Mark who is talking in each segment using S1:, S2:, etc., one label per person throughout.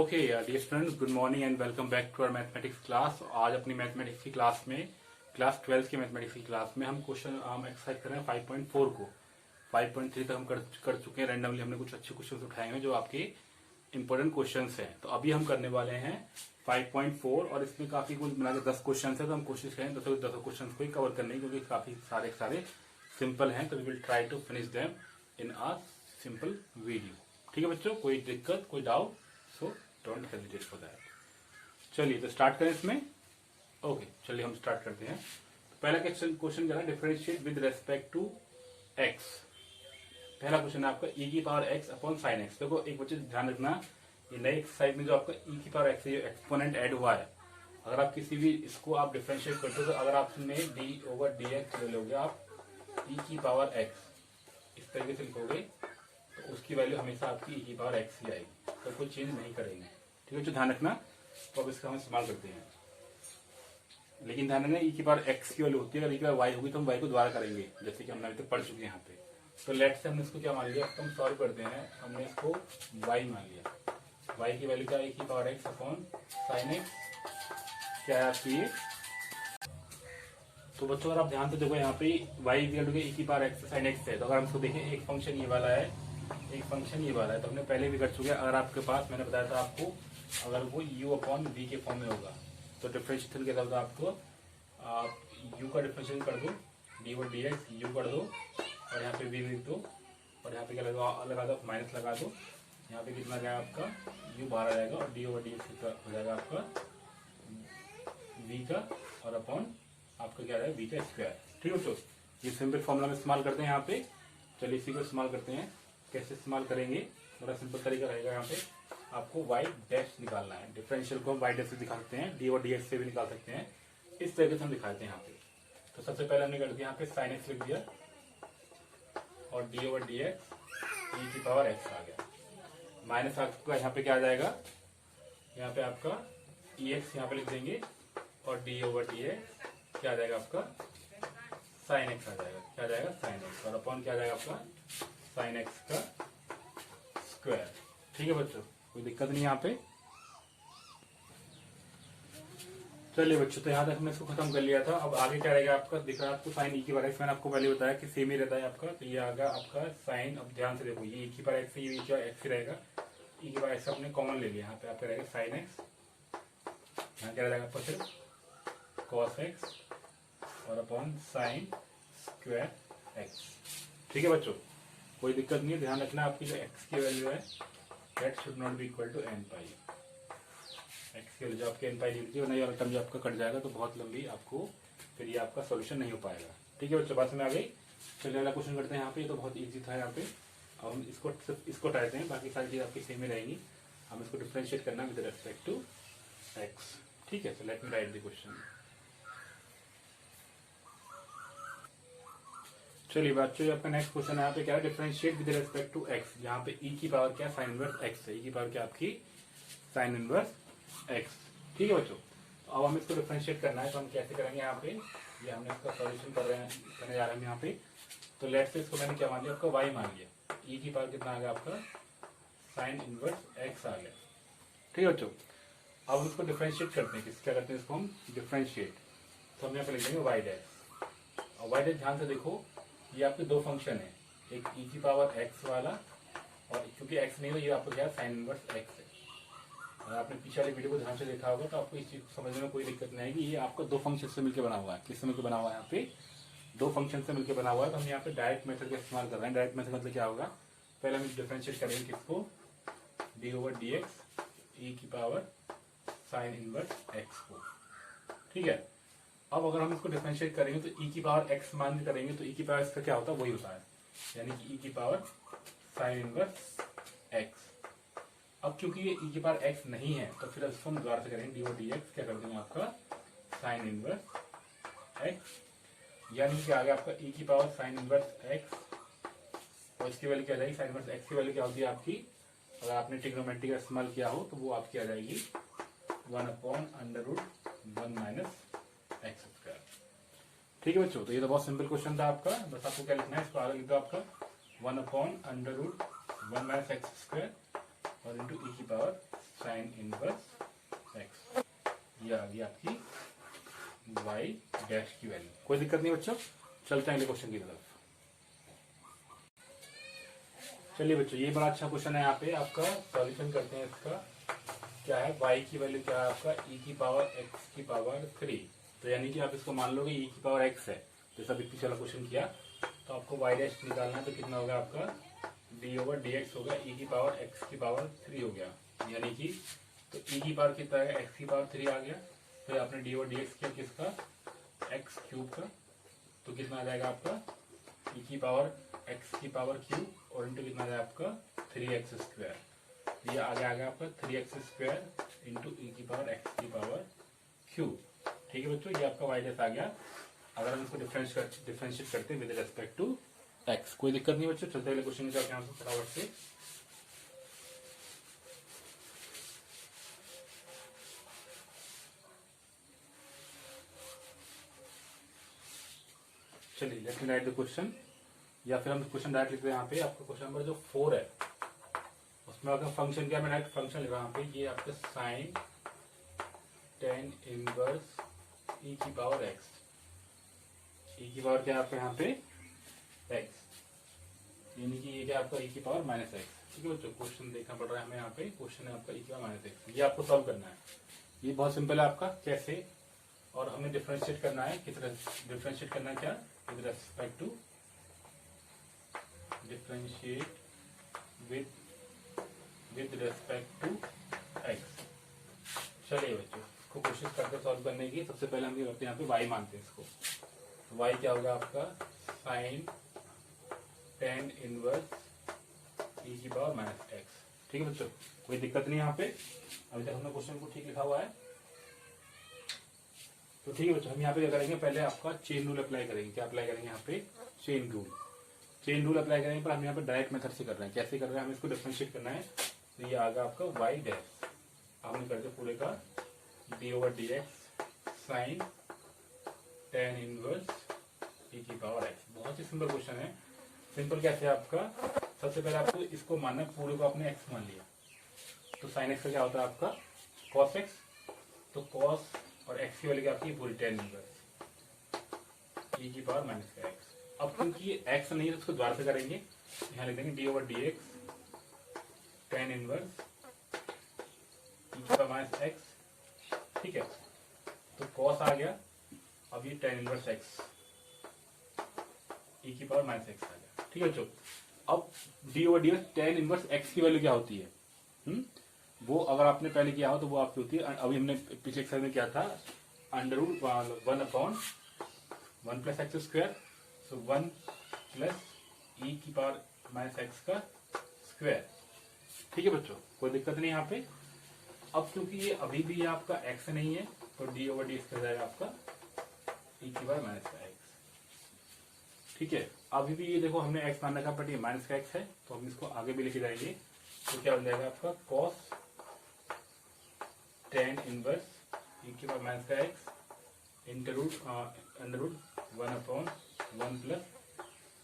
S1: Okay dear students, good morning and welcome back to our mathematics class. आज अपनी mathematics की class में, class 12 की मैथमेटिक्स की क्लास में हम एक्सरसाइज कर रहे हैं 5.4 को। 5.3 तक हम कर चुके हैं। रैंडमली हमने कुछ अच्छे क्वेश्चंस उठाए हैं जो आपके इंपॉर्टेंट क्वेश्चंस हैं। तो अभी हम करने वाले हैं 5.4 और इसमें काफी कुल मिला के 10 क्वेश्चन है। तो हम कोशिश करें 10 क्वेश्चन को ही कवर करने की, क्योंकि काफी सारे सिंपल हैं। तो we will try to finish them in a simple video. ठीक है बच्चों, कोई दिक्कत, कोई doubt, so don't hesitate for that. चलिए तो स्टार्ट करें इसमें। ओके चलिए हम स्टार्ट करते हैं। तो पहला क्वेश्चन क्या है, differentiate with respect to x. पहला क्वेश्चन है आपका e की power x upon sine x. देखो एक बच्चे ध्यान रखना, ये नई एक्सरसाइज में जो आपका e की पावर x ये एक्सपोनेंट ऐड हुआ है। अगर आप किसी भी इसको आप डिफरेंशिएट करते हो तो अगर आपने d/dx ले लोगे आप e की पावर x इस तरीके से लिखोगे तो उसकी वैल्यू हमेशा आपकी e की पावर x ही आएगी, तो कोई चेंज नहीं करेंगे। ठीक है, जो ध्यान रखना। तो अब इसका हम इस्तेमाल करते हैं, लेकिन ध्यान रखना e की पावर x की वैल्यू होती है। अगर e की पावर y होगी तो हम y को दोबारा करेंगे, जैसे कि हमने अभी तक पढ़ चुके हैं यहाँ पे। तो लेट से हमने इसको क्या मान लिया, हम सॉल्व करते हैं। हमने इसको y मान लिया। y की वैल्यू क्या है, e की power x upon sine x. क्या है आपकी ये? तो बच्चों अगर आप ध्यान से देखो यहाँ पे y इक्वल टू e की पावर x साइन एक्स है। तो अगर हम इसको देखें, एक फंक्शन ये वाला है, एक फंक्शन ये वाला है, तो हमने पहले भी कर चुके हैं। अगर आपके पास, मैंने बताया था आपको, अगर वो u अपॉन v के फॉर्म में होगा तो डिफरेंशिएशन कैसा होगा आपको, आप u का डिफरेंशिएशन कर दो, d/dx u कर दो और यहाँ पे v लिख दो और यहाँ पे क्या लगा दो, माइनस लगा दो। यहाँ पे कितना गया आपका u बाहर आ जाएगा और d/dx हो जाएगा आपका v का और अपॉन आपका क्या रहेगा v का स्क्वायर। ठीक है बच्चों, ये सिंपल फॉर्मूला में इस्तेमाल करते हैं यहाँ पे। चलिए इसी को इस्तेमाल करते हैं। कैसे इस्तेमाल करेंगे, बड़ा सिंपल तरीका रहेगा। यहाँ पे आपको y डैश निकालना है। डिफरेंशियल को हम y डैश से दिखा सकते हैं, d/dx से भी निकाल सकते हैं। इस तरीके से हम दिखाते हैं यहाँ पे। तो सबसे पहले हमने कर दिया यहाँ पे साइन एक्स लिख दिया और d/dx e की पावर x आ गया। माइनस आपका यहाँ पे क्या आ जाएगा, यहाँ पे आपका ex यहाँ पे लिख देंगे और d/dx क्या आ जाएगा आपका साइन एक्स आ जाएगा। क्या आ जाएगा, साइन एक्स, और अपॉन क्या आ जाएगा आपका साइन एक्स का स्क्वायर। ठीक है बच्चों, कोई दिक्कत नहीं यहाँ पे। चलिए बच्चों, तो यहाँ तक हमने इसको खत्म कर लिया था। अब आगे क्या रहेगा आपका, दिख रहा है आपको साइन e की पावर x। मैंने आपको पहले बताया कि सेम ही रहता है आपका। तो ये आ गया आपका साइन, अब ध्यान से देखो, ये e की पावर x, ये x ही रहेगा। e की पावर x हमने कॉमन ले लिया, यहाँ पे आपका रहेगा साइन एक्स। यहाँ क्या रहेगा आपका सिर्फ कॉस एक्स और अपॉन साइन स्क्वायर एक्स। ठीक है बच्चों, कोई दिक्कत नहीं है। ध्यान रखना आपकी जो x की वैल्यू है that should not be equal to n pi. x की वैल्यू जो आपके n पाई लिख दीजिए, नहीं टर्म जो आपका कट जाएगा तो बहुत लंबी आपको फिर ये आपका सॉल्यूशन नहीं हो पाएगा। ठीक है बच्चों, बात में आ गई। चलिए अगला क्वेश्चन करते हैं यहाँ पे। ये तो बहुत ईजी था यहाँ पे। अब हम इसको सिर्फ इसको हटाते हैं, बाकी सारी चीज आपकी सेम ही रहेंगी। हम इसको डिफरेंशिएट करना विद रेस्पेक्ट टू x। ठीक है, so let me write the question. चलिए बच्चों, आपका नेक्स्ट क्वेश्चन यहाँ पे क्या है, differentiate with respect to x। यहाँ पे e की पावर क्या, साइन इनवर्स x है। e की पावर क्या आपकी साइन इनवर्स x। ठीक है बच्चों, तो अब हमें इसको डिफरेंशिएट करना है। तो हम कैसे करेंगे, यहाँ पे ये हमने इसका सॉल्यूशन करने जा रहे हैं यहाँ पे। तो लेट से इसको मैंने क्या मान लिया, आपका y मान लिया। e की पावर कितना आ गया आपका साइन इनवर्स x आ गया। ठीक है बच्चों, अब हम इसको डिफरेंशिएट करते हैं। क्या करते हैं इसको हम डिफरेंशिएट। तो हम यहाँ पे लिख देंगे y डैश। और y डैश ध्यान से देखो, ये आपके दो फंक्शन है, एक e की पावर x वाला, और क्योंकि x नहीं हो ये आपको क्या साइन इनवर्स x है। अगर आपने पीछे वाली वीडियो को ध्यान से देखा होगा तो आपको इस चीज को समझने में कोई दिक्कत नहीं आएगी। ये आपका दो फंक्शन से मिलकर बना हुआ है। किससे मिलकर बना हुआ है, यहाँ पे दो फंक्शन से मिलकर बना हुआ है। तो हम यहाँ पे डायरेक्ट मेथड का इस्तेमाल कर रहे हैं। डायरेक्ट मेथड मतलब क्या होगा, पहले हम डिफरेंशिएट करेंगे किसको, d/dx e की पावर साइन इनवर्स x को। ठीक है, अब अगर हम इसको डिफरेंशिएट करेंगे तो e की पावर x मान के करेंगे तो e की पावर इसका क्या होता है, वही होता है, यानी कि e की पावर साइन इनवर्स x। अब क्योंकि ये e की पावर x नहीं है तो फिर इसको हम दोबारा से करेंगे, d/dx क्या कर देंगे आपका साइन इनवर्स x, यानी कि आ गया आपका e की पावर साइन इनवर्स x और इसकी वैल्यू क्या आ जाएगी, साइन इनवर्स x की वैल्यू क्या होती है आपकी, अगर आपने ट्रिग्नोमेट्री का इस्तेमाल किया हो तो वो आपकी आ जाएगी 1/√1 माइनस एक्स स्क्वायर। ठीक है बच्चों, तो ये तो बहुत सिंपल क्वेश्चन था आपका। बस आपको क्या लिखना है, इसको आगे लिख दो आपका 1/√1 माइनस एक्स स्क्वायर और इंटू e की पावर साइन ये आपकी y डैश की वैल्यू। कोई दिक्कत नहीं बच्चों, चलते हैं अगले क्वेश्चन की तरफ। चलिए बच्चों, ये बड़ा अच्छा क्वेश्चन है। यहाँ पे आपका सॉल्यूशन करते हैं इसका। क्या है, y की वैल्यू क्या है आपका e की पावर x की पावर 3। तो यानी कि आप इसको मान लोगे e की पावर x है, जैसा अभी पीछे वाला क्वेश्चन किया। तो आपको y डैश निकालना है, तो कितना होगा आपका d/dx होगा, e की पावर x की पावर 3 हो गया। यानी कि तो e की पावर कितना है, x की पावर 3 आ गया। फिर आपने d/dx किया किसका, x क्यूब का, तो कितना आ जाएगा आपका e की पावर x की पावर क्यूब और इंटू कितना आ जाएगा आपका 3x स्क्वायर। ये आगे आ गया आपका 3x स्क्वायर इंटू ई की पावर x की पावर क्यूब। ठीक है बच्चों, ये आपका y डैश आ गया। अगर हम इसको डिफरेंशिएट करते हैं विद रेस्पेक्ट टू x। कोई दिक्कत नहीं बच्चों, चलते अगले क्वेश्चन की तरफ यहाँ से फटाफट से। चलिए लेट्स राइट द क्वेश्चन, या फिर हम क्वेश्चन डायरेक्ट लिखते हैं। यहाँ पे आपका क्वेश्चन नंबर जो 4 है, उसमें आपका फंक्शन क्या, मैं डायरेक्ट फंक्शन लिख रहा हूँ यहाँ पे। ये आपका साइन tan इनवर्स e की पावर x, e की पावर क्या है आपका यहाँ पे x, यानी कि ये क्या आपका e की पावर माइनस x। ठीक है बच्चों, क्वेश्चन देखना पड़ रहा है हमें। यहाँ पे क्वेश्चन है आपका e की पावर माइनस x, ये आपको सॉल्व करना है। ये बहुत सिंपल है आपका, कैसे, और हमें डिफरेंशिएट करना है। किस तरह डिफरेंशिएट करना है, क्या, with respect to, differentiate with respect to x। चलिए बच्चों, इसको कोशिश करते सॉल्व करने की। सबसे पहले हम ये करते हैं, यहाँ पे y मानते हैं इसको। तो y क्या होगा आपका साइन tan इनवर्स e की पावर माइनस x। ठीक है बच्चों, कोई दिक्कत नहीं यहाँ पे। अभी तक हमने क्वेश्चन को ठीक लिखा हुआ है। तो ठीक है बच्चों, हम यहाँ पे क्या करेंगे, पहले आपका चेन रूल अप्लाई करेंगे। क्या अप्लाई करेंगे यहाँ पे, chain rule. Chain rule apply करेंगे, पर हम यहाँ पे डायरेक्ट मेथड से कर रहे हैं। कैसे कर रहे हैं, हमें इसको डिफरेंशिएट करना है। तो ये आगा आपका y डैश, हमने करते पूरे का d/dx sine tan inverse e की पावर x। बहुत ही सिंपल क्वेश्चन है। सिंपल कैसे आपका, सबसे पहले आपको इसको मानना है, पूरे को आपने x मान लिया। तो साइन x का क्या होता है आपका cos x, तो cos और x की वैल्यू क्या आपकी पूरी tan इनवर्स e की पावर माइनस का x। अब क्योंकि ये x नहीं है तो उसको द्वारा से करेंगे। यहाँ लिख देंगे d/dx tan इनवर्स e की पावर माइनस x। ठीक है, तो cos आ गया, अब ये tan इनवर्स x e की पावर माइनस x आ गया। ठीक है बच्चों, अब d/dx tan इनवर्स x की वैल्यू क्या होती है, वो अगर आपने पहले किया हो तो वो आपकी होती है, अभी हमने पिछले एक्सरसाइज में क्या था, under root 1/1 plus x square. So 1 plus e की पावर माइनस एक्स का स्क्वायर। ठीक है बच्चों, कोई दिक्कत नहीं यहाँ पे। अब क्योंकि ये अभी भी आपका x नहीं है, तो d/dx कर जाएगा आपका e की पावर माइनस का x। ठीक है, अभी भी ये देखो हमने x मान रखा, बट ये माइनस का x है, तो हम इसको आगे भी लेके जाएंगे। तो क्या बन जाएगा आपका cos tan इनवर्स e की पावर माइनस का x into under root 1/1 plus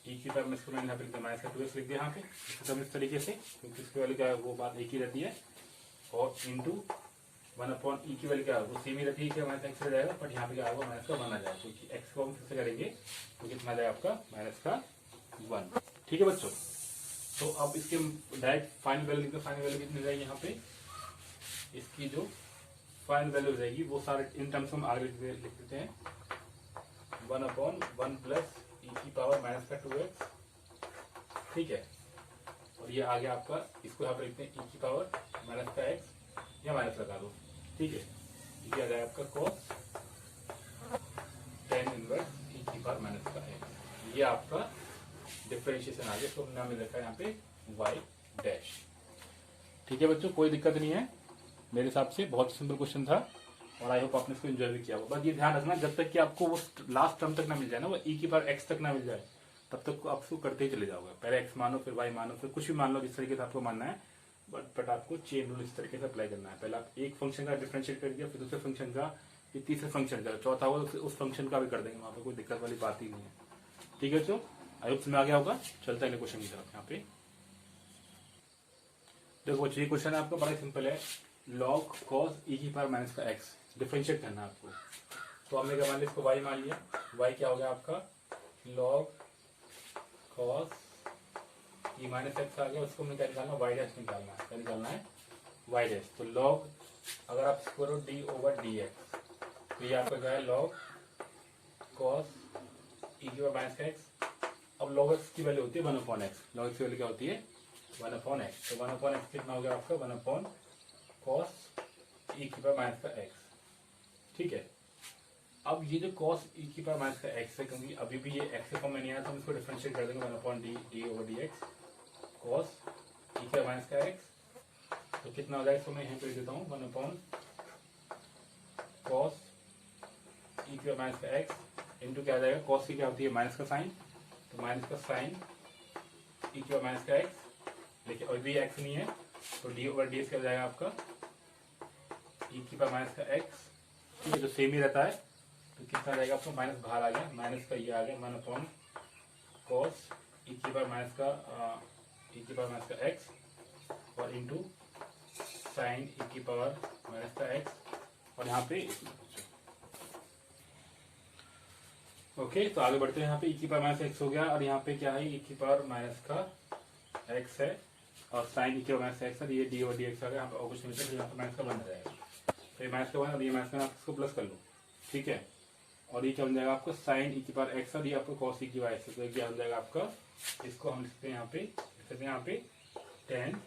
S1: e की पावर माइनस मैंने यहाँ पे माइनस का 2x लिख दिया यहाँ पे। इसको इस तरीके से, क्योंकि इसकी वैल्यू क्या है वो बात एक ही रहती है, और इंटू 1/e की वैल्यू क्या है वो सेम ही रहती है, क्या माइनस एक्स रह जाएगा, बट यहाँ पे क्या होगा माइनस का 1 आ जाएगा, क्योंकि x को हम फिर से करेंगे तो कितना आ जाएगा आपका माइनस का 1। ठीक है बच्चों, तो अब इसके direct final value, final value कितनी जाएगी यहाँ पे, इसकी जो फाइनल वैल्यू रहेगी वो सारे इन टर्म्स हम आगे लिख देते हैं। 1/1 प्लस e की पावर माइनस का 2x। ठीक है, और ये आ गया आपका, इसको यहाँ पे लिखते हैं e की पावर माइनस का x, या माइनस लगा दो। ठीक है, ये आ जाएगा आपका cos tan इनवर्स e की पावर माइनस का x। ये आपका डिफरेंशिएशन आ गया, तो हमने हमें रखा है यहाँ पे y डैश। ठीक है बच्चों, कोई दिक्कत नहीं है। मेरे हिसाब से बहुत सिंपल क्वेश्चन था, और आई होप आपने इसको एंजॉय भी किया होगा। बस ये ध्यान रखना, जब तक कि आपको वो लास्ट टर्म तक ना मिल जाए ना, वो e की पावर x तक ना मिल जाए, तब तक आप उसको करते ही चले जाओगे। पहले x मानो, फिर y मानो, फिर कुछ भी मान लो, जिस तरीके से आपको मानना है। बट आपको चेन रूल इस तरीके से अप्लाई करना है। पहले आप एक फंक्शन का डिफरेंशिएट कर दिया, फिर दूसरे फंक्शन का, फिर तीसरे फंक्शन का, चौथा होगा तो उस फंक्शन का भी कर देंगे। वहां पर कोई दिक्कत वाली बात ही नहीं है। ठीक है बच्चों, आई होप समझ आ गया होगा। चलता है क्वेश्चन की तरफ। यहाँ पे देखो बच्चों, ये क्वेश्चन है आपका बड़ा सिंपल है। लॉग कॉस ई की पावर माइनस का एक्स डिफरेंशिएट करना है आपको। तो हमने क्या मान लिया, इसको वाई मान लिया। वाई क्या हो गया आपका, log cos e minus x आ गया। उसको हमें क्या निकालना है, वाई डैश निकालना है। क्या निकालना है, वाई डैश। तो लॉग अगर आप इसको करो डी ओवर डी एक्स, तो ये आपका क्या है, लॉग कॉस ई की पावर माइनस का एक्स। अब लॉग एक्स की वैल्यू होती है 1/x। लॉग एक्स की वैल्यू क्या होती है, 1/x। तो 1/x कितना हो गया आपका, 1 कॉस ई की पावर माइनस का एक्स। ठीक है। अब ये जो कॉस ई की पावर माइनस का एक्स है, क्योंकि अभी भी ये एक्स के फॉर्म में नहीं आया, तो हम इसको डिफरेंशिएट कर देंगे 1/डी over d x cos e की पावर माइनस का एक्स। तो कितना हो जाएगा, इसको मैं यहाँ पे लिख देता हूँ, 1 कॉस ई की पावर माइनस का एक्स इंटू क्या आ जाएगा, कॉस की क्या होती है, माइनस का साइन। तो माइनस का साइन ई की पावर माइनस का एक्स। देखिए और भी एक्स नहीं है, तो डी ओवर डी एक्स क्या हो जाएगा आपका, ई की पावर माइनस का एक्स। ठीक है, जो सेम ही रहता है। तो कितना रहेगा आपको, माइनस बाहर आ गया, माइनस का ये आ गया 1 कॉस ई की पावर माइनस का एक्स और इंटू साइन ई की पावर माइनस का एक्स और यहाँ पे ओके। तो आगे बढ़ते हैं, यहाँ पे ई की पावर माइनस एक्स हो गया और यहाँ पे क्या है, ई की पावर माइनस का एक्स है और साइन ई की पावर माइनस एक्स है। ये डी और डी एक्स आ गया, यहाँ पे ऑब्वियसली यहाँ पे माइनस का 1 आ जाएगा। तो ये माइनस का 1 और ये माइनस का, आप इसको प्लस कर लो। ठीक है, और ये क्या बन जाएगा आपका, साइन ई की पावर एक्स और ये आपको कॉस ई की पावर एक्स। तो क्या बन जाएगा आपका, इसको हम लिखते हैं यहाँ पे, यहाँ पे टेन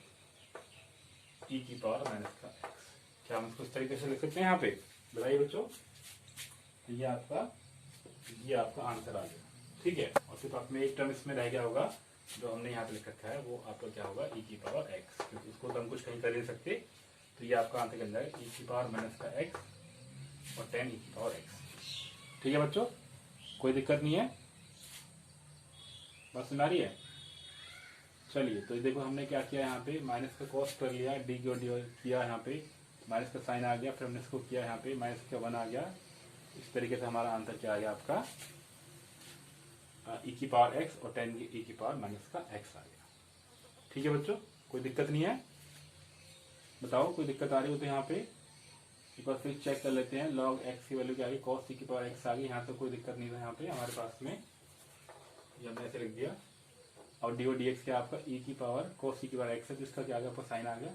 S1: ई की पावर माइनस का एक्स। क्या हम इसको इस तरीके से लिख सकते हैं यहाँ पे, बताइए बच्चों। ये आपका आंसर आ गया। ठीक है, और सिर्फ आप में एक टर्म इसमें रह गया होगा जो हमने यहाँ पे लिख रखा है, वो आपका क्या होगा, ई की पावर एक्स, क्योंकि उसको तो हम कुछ कहीं कर नहीं सकते। तो ये आपका आंसर बन जाएगा ई की पावर माइनस का एक्स और 10 ई की पावर एक्स। ठीक है बच्चों, कोई दिक्कत नहीं है, बात सुन आ रही है। चलिए, तो देखो हमने क्या किया, यहाँ पे माइनस का कॉस कर लिया, डी को डी किया, यहाँ पे माइनस का साइन आ गया, फिर हमने इसको किया यहाँ पे माइनस का 1 आ गया। इस तरीके से हमारा आंसर क्या आ गया आपका, ई की पावर एक्स और 10 ई की पावर माइनस का एक्स आ गया। ठीक है बच्चों, कोई दिक्कत नहीं है, बताओ कोई दिक्कत आ रही हो तो यहाँ पे एक बार फिर चेक कर लेते हैं। लॉग एक्स की वैल्यू क्या आ गई, कॉस ई की पावर एक्स आ गई। यहाँ तो कोई दिक्कत नहीं था, यहाँ पे हमारे पास में ये हमने ऐसे लिख दिया। और डी ओ डी एक्स क्या आपका, ई की पावर कॉस ई की पावर एक्स है, जिसका क्या आ गया आपका साइन आ गया।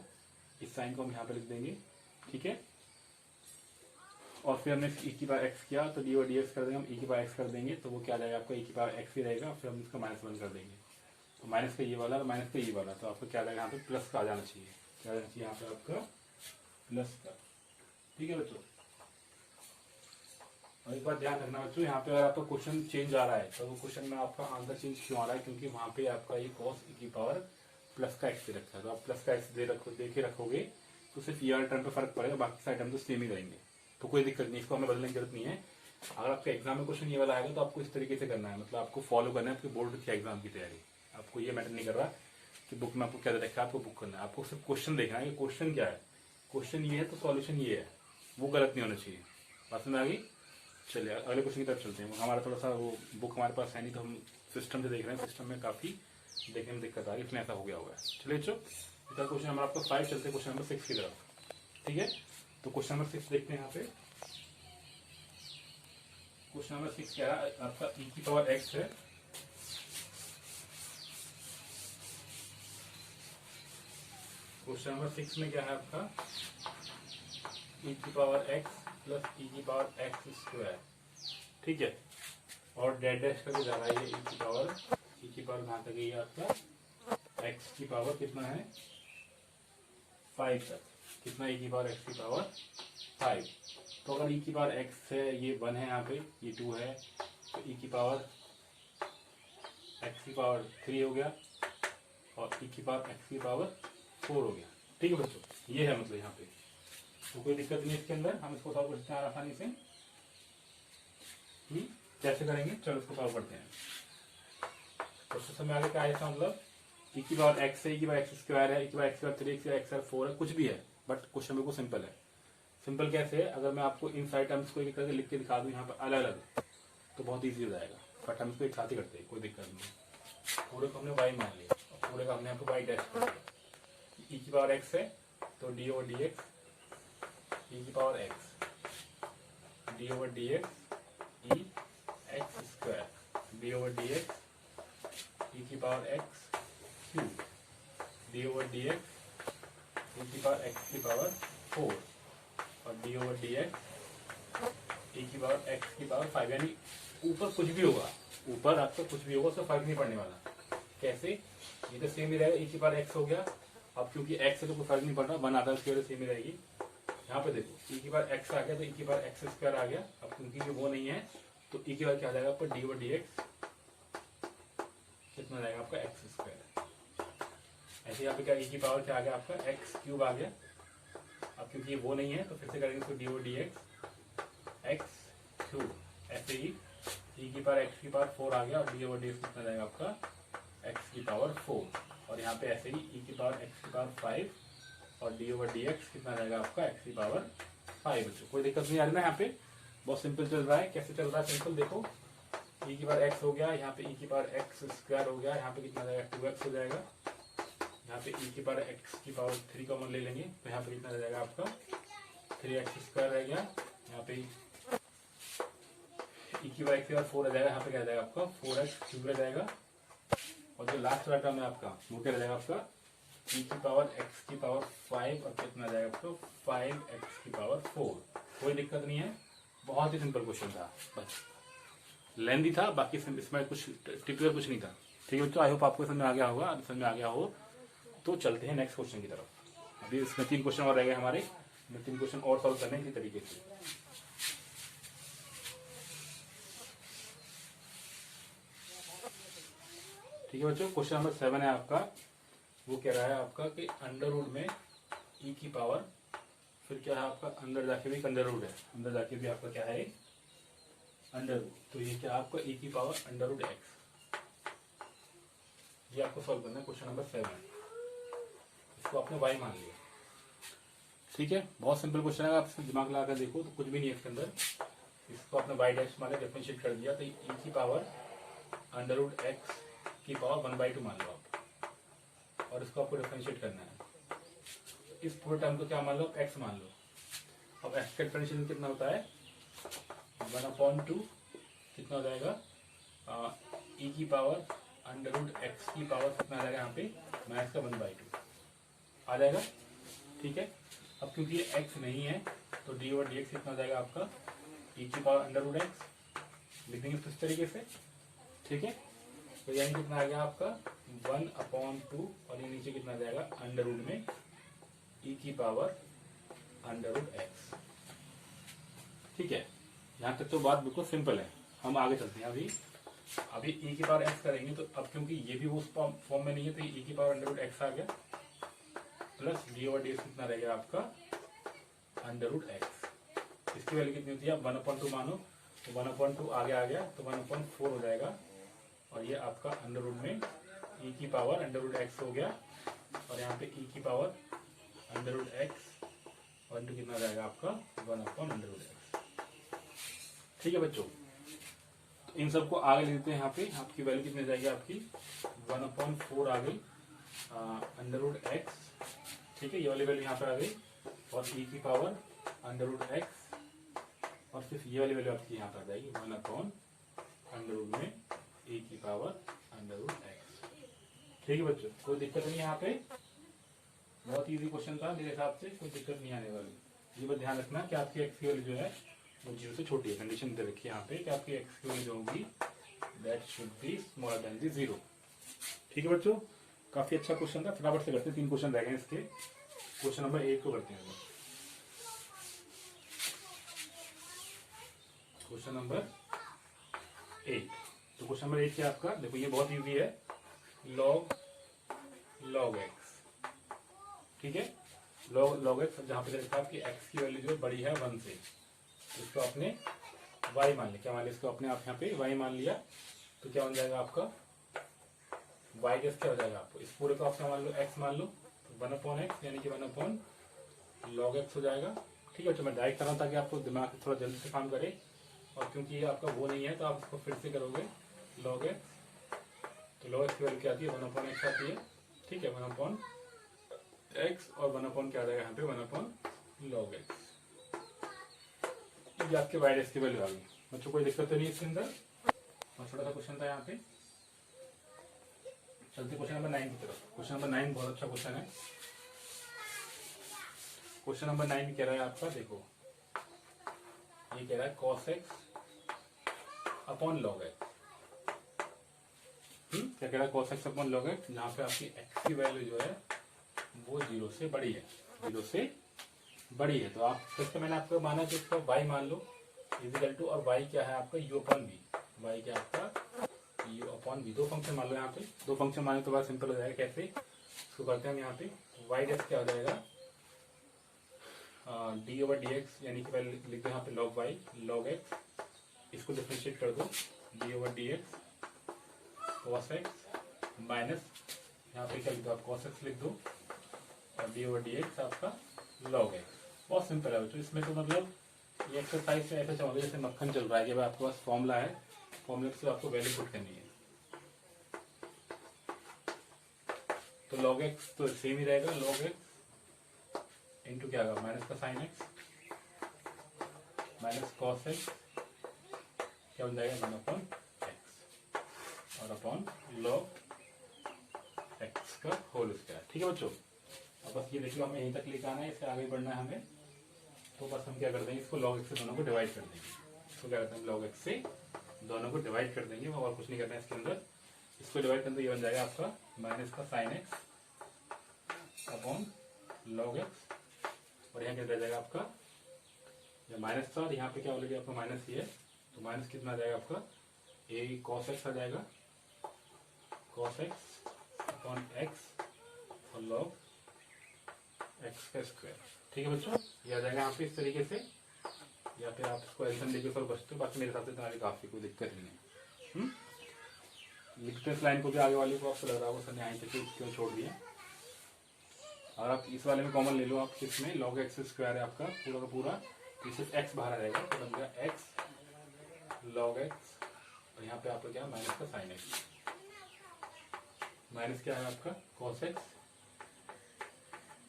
S1: इस साइन को हम यहाँ पे लिख देंगे। ठीक है, और फिर हमने ई की पावर एक्स किया, तो डी ओ डी एक्स कर देंगे हम, ई की पावर एक्स कर देंगे, तो वो क्या आ जाएगा आपका, ई की पावर एक्स ही रहेगा। फिर हम इसका -1 कर देंगे, तो माइनस का ये वाला और माइनस का ये वाला, तो आपको क्या आएगा यहाँ पे, प्लस का आ जाना चाहिए। क्या आ जाना चाहिए यहाँ पे आपका, प्लस का। ठीक है बच्चों, और एक बार ध्यान रखना बच्चों, यहाँ पे अगर आपका क्वेश्चन चेंज आ रहा है, तो वो क्वेश्चन में आपका आंसर चेंज क्यों आ रहा है, क्योंकि वहाँ पे आपका ये कॉस ई की पावर प्लस का एक्स दे रखा है। तो आप प्लस का एक्स दे के रखोगे, तो सिर्फ ये टर्म पे फर्क पड़ेगा, बाकी सारे टर्म तो सेम ही रहेंगे। तो कोई दिक्कत नहीं, इसको हमें बदलने की जरूरत नहीं है। अगर आपके एग्जाम में क्वेश्चन ये वाला आएगा, तो आपको इस तरीके से करना है, मतलब आपको फॉलो करना है आपके बोर्ड के एग्जाम की तैयारी। आपको ये मैटर नहीं कर रहा कि बुक में आपको क्या दे रखा है, आपको बुक करना है, आपको सिर्फ क्वेश्चन देखना है कि क्वेश्चन क्या है। क्वेश्चन ये है तो सॉल्यूशन ये है, वो गलत नहीं होना चाहिए। बात समझ आ गई। चलिए अगले क्वेश्चन की तरफ चलते हैं। हमारा थोड़ा सा वो बुक हमारे पास है नहीं, तो हम सिस्टम से देख रहे हैं। सिस्टम में काफ़ी देखने में दिक्कत आ रही है, इसलिए ऐसा हो गया हुआ है। चलिए बच्चों, इसका क्वेश्चन हमारा आपका 5 चलते हैं क्वेश्चन नंबर 6 की तरफ। ठीक है, तो क्वेश्चन नंबर 6 देखते हैं यहाँ पे। क्वेश्चन नंबर 6 क्या है आपका, ई की पावर एक्स है। क्वेश्चन नंबर 6 में क्या है आपका, ई की पावर एक्स प्लस ई की पावर एक्स स्क्वायर। ठीक है, और डेड डैश करके जा रहा है ये ई की पावर कहाँ तक है आपका, एक्स की पावर कितना है 5 तक। कितना ई की पावर एक्स की पावर 5। तो अगर ई की पावर एक्स है, ये 1 है, यहाँ पे ये 2 है, तो ई की पावर एक्स की पावर 3 हो गया और ई की पावर एक्स की पावर 4 हो गया। ठीक है बच्चों, ये है मतलब यहाँ पे, तो कोई दिक्कत नहीं है इसके अंदर, हम इसको सॉल्व करते हैं आसानी से। कैसे करेंगे, चलो इसको सॉल्व करते हैं। तो समय आगे क्या है इसका मतलब, ई की पावर एक्स है, ई की पावर एक्स स्क्वायर है, ई की पावर एक्स 3, एक्स 4 है, कुछ भी है, बट क्वेश्चन बिल्कुल सिंपल है। सिंपल कैसे है, अगर मैं आपको इन सारे टर्म्स को एक करके लिख के दिखा दूं यहाँ पर अलग अलग, तो बहुत ईजी हो जाएगा। बट हम इसको एक साथ ही करते हैं, कोई दिक्कत नहीं। पूरे को हमने वाई मान लिया और पूरे का हमने यहाँ पे वाई डैश कर दिया। ई की पावर एक्स है, तो d over d x power x, d over d x e x square, d over d x e की power x cube, d over d x e की पावर एक्स की power 4 और d over d x e की power x की power 5। यानी ऊपर कुछ भी होगा, ऊपर आपका कुछ भी होगा उसका फर्क नहीं पड़ने वाला। कैसे? ये तो सेम ही रहेगा, ई की पावर एक्स हो गया। अब क्योंकि एक्स से तो कोई फर्क नहीं पड़ रहा, वन आता है उसकी वजह सेम ही रहेगी। यहाँ पे देखो ई की पावर एक्स आ गया तो ई की पावर एक्स स्क्वायर आ गया। अब क्योंकि वो नहीं है तो ई की पावर क्या आ जाएगा आपका डी ओवर डी एक्स कितना जाएगा आपका एक्स स्क्वायर। ऐसे यहाँ पे क्या ई की पावर क्या आ गया आपका एक्स क्यूब आ गया। अब क्योंकि वो नहीं है तो फिर से करेंगे इसको D over d x cube. ऐसे ही ई की पावर एक्स की पावर 4 आ गया और डी ओवर डी एक्स कितना जाएगा आपका एक्स की पावर 4। और यहाँ पे ऐसे ही ई की पावर एक्स की पावर 5 और डी ओवर डी एक्स कितना जाएगा आपका एक्स की पावर 5। बच्चों कोई दिक्कत नहीं आ रही ना, यहाँ पे बहुत सिंपल चल रहा है। कैसे चल रहा है सिंपल देखो, ई की पावर एक्स हो गया, यहाँ पे ई की पावर एक्स स्क्वायर हो गया, यहाँ पे कितना जाएगा 2x हो जाएगा। यहाँ पे ई की पावर एक्स की पावर 3 कॉमन ले लेंगे तो यहाँ पे कितना रह जाएगा आपका 3x स्क्वायर रह गया। यहाँ पे ई की पावर एक्स की पावर 4 रह जाएगा, यहाँ पे क्या जाएगा आपका 4x क्यूब रह जाएगा। और जो लास्ट वाला टर्म है आपका वो क्या रह जाएगा आपका ई की पावर एक्स की पावर 5 और कितना जाएगा आपको 5x की पावर 4। कोई दिक्कत नहीं है, बहुत ही सिंपल क्वेश्चन था, बस लेंदी था, बाकी इसमें कुछ टिपिकल कुछ नहीं था। ठीक है बच्चों, आई होप आपको समझ में आ गया होगा। समझ में आ गया हो तो चलते हैं नेक्स्ट क्वेश्चन की तरफ। अभी इसमें 3 क्वेश्चन और रह गए हमारे, 3 क्वेश्चन और सॉल्व करने इसी तरीके से। ठीक है बच्चों, क्वेश्चन नंबर 7 है आपका। वो कह रहा है आपका कि अंडर रूट में ई की पावर, फिर क्या है आपका अंदर जाके भी अंडर रूट है, अंदर जाके भी आपका क्या है अंडर रूट। तो ये क्या आपका ई की पावर अंडर रूट एक्स, ये आपको सॉल्व करना है क्वेश्चन नंबर 7। इसको आपने y मान लिया। ठीक है, बहुत सिंपल क्वेश्चन है, आप इसमें दिमाग लगाकर देखो तो कुछ भी नहीं है इसके अंदर। इसको आपने y डैश मान लिया, डिफरेंशिएट कर दिया तो ई की पावर अंडर रूट एक्स की पावर 1/2 मान लो आप, और इसको आपको डिफरेंशिएट करना है। इस पूरे टर्म को क्या मान लो x मान लो। अब x का डिफरेंशिएशन कितना होता है 1/2 कितना हो जाएगा ई की पावर अंडर रूट एक्स की पावर कितना आ जाएगा यहाँ पे माइनस का 1/2 आ जाएगा। ठीक है, अब क्योंकि ये x नहीं है तो डी ओवर डी एक्स कितना हो जाएगा आपका ई की पावर अंडर रूट एक्स, लिखेंगे इस तरीके से। ठीक है, तो यानी कितना आ गया आपका 1/2 और ये नीचे कितना आ जाएगा अंडर रूट में ई की पावर अंडर रूट एक्स। ठीक है, यहाँ तक तो बात बिल्कुल सिंपल है। हम आगे चलते हैं। अभी ई की पावर एक्स करेंगे तो अब क्योंकि ये भी उस फॉर्म में नहीं है तो ई की पावर अंडर रूट एक्स आ गया plus D over d x कितना रहेगा आपका अंडर रूट एक्स। इसकी वैल्यू कितनी होती है, आप 1/2 मानो तो 1/2 आगे आ गया तो 1/4 हो जाएगा। और ये आपका अंडर रूट में ई की पावर अंडर रूट एक्स हो गया और यहाँ पे ई की पावर अंडर रूट एक्स और इंटू कितना जाएगा आपका 1/√x। ठीक है बच्चों, तो इन सबको आगे ले लेते हैं। यहाँ पे आपकी वैल्यू कितनी जाएगी आपकी 1/4 आ गई अंडर रूट एक्स। ठीक है, ये वाली वैल्यू यहाँ पे आ गई और ई की पावर अंडर रूट एक्स और सिर्फ ये वाली वैल्यू आपकी यहाँ पे आ जाएगी 1/√में ई की पावर अंडर रूट एक्स। ठीक है बच्चों, कोई दिक्कत नहीं है यहाँ पे, बहुत इजी क्वेश्चन था मेरे हिसाब से, कोई दिक्कत नहीं आने वाली। ये बस ध्यान रखना कि आपकी एक्स की वैल्यू जो है वो 0 से छोटी है। कंडीशन दे रखी है यहाँ पे कि आपकी एक्स की वैल्यू जो होगी that should be smaller than the 0। ठीक है बच्चों, काफी अच्छा क्वेश्चन था। फटाफट से करते हैं, 3 क्वेश्चन रह गए इसके। क्वेश्चन नंबर 1 को करते हैं। Question number 8। तो क्वेश्चन नंबर 8 क्या आपका, देखो ये बहुत इजी है, log x। ठीक है, log x जहां पे लिखा आपकी x की वैल्यू जो बड़ी है 1 से, इसको आपने y मान लिया। क्या मान लिया इसको अपने आप यहाँ पे y मान लिया तो क्या बन जाएगा आपका y का क्या हो जाएगा आपको, इस पूरे को आप क्या मान लो x मान लो तो 1/x यानी कि 1/log x हो जाएगा। ठीक है, तो मैं डायरेक्ट कर रहा हूँ ताकि आपको दिमाग थोड़ा जल्दी से काम करे, और क्योंकि ये आपका वो नहीं है तो आप इसको फिर से करोगे log x। तो log x की वैल्यू क्या आती है 1/x आती है। ठीक है, 1/x और 1 क्या आ जाएगा यहाँ पे 1/log x। ये आपके वाई डैश की वैल्यू आ गई। बच्चों कोई दिक्कत तो नहीं इसके अंदर। और छोटा सा क्वेश्चन था यहाँ पे। चलते क्वेश्चन नंबर 9 की तरफ। क्वेश्चन नंबर 9 बहुत अच्छा क्वेश्चन है। क्वेश्चन नंबर 9 कह रहा है आपका, देखो ये कह रहा है cos x upon log x। क्या कह रहा है, cos x upon log x, जहाँ पे आपकी x की वैल्यू जो है वो 0 से बड़ी है, 0 से बड़ी है। तो आप फिर मैंने आपको माना कि इसका y मान लो इजिकल टू, और y क्या है आपका u अपॉन v, y क्या आपका u अपॉन v। दो फंक्शन मान लो यहाँ पे, दो फंक्शन माने तो बात सिंपल हो जाएगा। कैसे इसको करते हैं हम यहाँ पे, y डैश क्या हो जाएगा डी ओवर डी एक्स, यानी कि पहले लिख दो यहाँ पे log y log x, इसको डिफरेंशिएट कर दो D over d x cos x minus यहाँ पे क्या लिख दो आप cos x लिख दो, और डी ओवर डी एक्स आपका log x। बहुत सिंपल है बच्चों। इसमें तो मतलब ये एक्सरसाइज से ऐसा चलोगे जैसे मक्खन चल रहा है कि भाई आपके पास फॉर्मूला है, फॉर्मूले से आपको वैल्यू पुट करनी है। तो log x तो सेम ही रहेगा, log x इंटू क्या होगा माइनस का sine x minus cos x, क्या बन जाएगा 1 अपॉन एक्स और अपॉन log एक्स का होल स्क्वायर। ठीक है बच्चों, अब बस ये देखिए हमें यहीं तक लेकर आना है, इससे आगे बढ़ना है हमें। तो बस हम क्या कर देंगे, इसको log x से दोनों को डिवाइड कर देंगे। इसको क्या करते हैं, log x से दोनों को डिवाइड कर देंगे, और कुछ नहीं करना है इसके अंदर। इसको डिवाइड करने तो ये बन जाएगा आपका माइनस का sine x upon log x, और यहाँ क्या रह जाएगा आपका, ये माइनस था और यहाँ पे क्या ऑलरेडी आपका माइनस ही है, तो माइनस कितना आ जाएगा आपका ए cos x आ जाएगा, cos x अपॉन x और log x का स्क्वायर। ठीक है बच्चों, ये आ जाएगा यहाँ पे इस तरीके से, या फिर आप इसको एल्सियम लेके सॉल्व बचते हो। बाकी मेरे हिसाब से तुम्हारी काफी कोई दिक्कत नहीं है। लिखते इस लाइन को भी आगे वाले को आपको लग रहा होगा सर ने यहाँ से क्यों छोड़ दिया। और आप इस वाले में कॉमन ले लो, आप किसमें log x स्क्वायर है आपका पूरा का पूरा, तो सिर्फ x बाहर आ जाएगा, तो बन गया x log x, और यहाँ पे आपका क्या माइनस का साइन x, माइनस क्या है आपका cos x,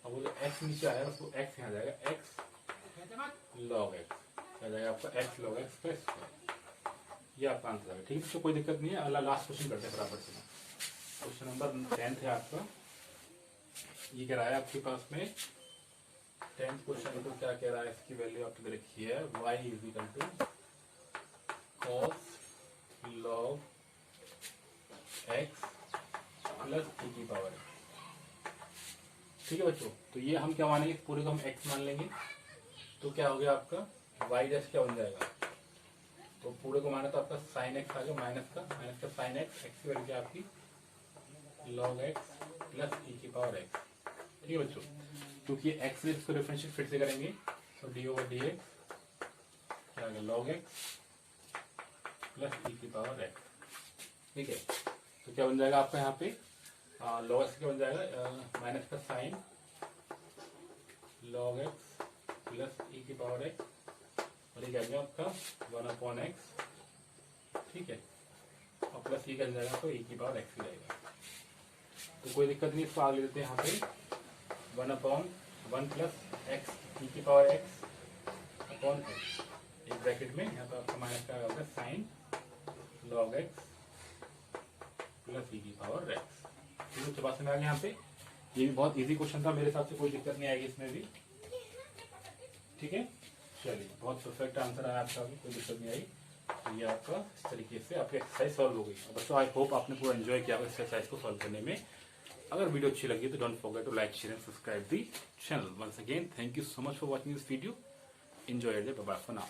S1: अब वो जो x नीचे आया उसको x यहाँ जाएगा x log x, क्या जाएगा आपका x log x का स्क्वायर। ये आपका आंसर है। ठीक है, तो कोई दिक्कत नहीं है। अगला लास्ट क्वेश्चन करते हैं बराबर से। क्वेश्चन नंबर 10 है आपका, ये कह रहा है आपके पास में 10th क्वेश्चन को क्या कह रहा है, इसकी वैल्यू आपकी दे रखी है y is equal to cos log x plus e की पावर x। ठीक है बच्चों, तो ये हम क्या मानेंगे, पूरे को हम x मान लेंगे, तो क्या हो गया आपका y डैश क्या बन जाएगा, तो पूरे को माना तो आपका साइन x आ गया, माइनस का साइन x, x की वैल्यू क्या आपकी log x प्लस e की पावर x। ठीक है बच्चों, क्योंकि x से इसको डिफरेंशिएट फिर से करेंगे, तो डी ओवर डी एक्स क्या आ गया log x प्लस e की पावर x। ठीक है, तो क्या बन जाएगा आपका यहाँ पे log x क्या बन जाएगा माइनस का sine log x plus e की पावर x, और ये क्या गया आपका 1 अपॉन x। ठीक है, और प्लस e कर जाएगा तो e की पावर x ही रहेगा। तो कोई दिक्कत नहीं, इसको आगे लेते हैं यहाँ पे 1 अपॉन 1 प्लस एक्स ई की पावर एक्स अपॉन एक्स, एक ब्रैकेट में यहाँ पे आपका माइनस का होगा साइन log x प्लस ई की पावर एक्स। ठीक है, बात समझ आ गया यहाँ पे। ये भी बहुत इजी क्वेश्चन था, मेरे हिसाब से कोई दिक्कत नहीं आएगी इसमें भी। ठीक है, चलिए बहुत परफेक्ट आंसर आया आपका, भी कोई दिक्कत नहीं आई। तो ये आपका इस तरीके से आपकी एक्सरसाइज सॉल्व हो गई। बच्चों आई होप आपने पूरा एंजॉय किया एक्सरसाइज को सॉल्व करने में। अगर वीडियो अच्छी लगी तो don't forget to like share and subscribe the channel. Once again thank you so much for watching this video. Enjoy it, bye bye for now.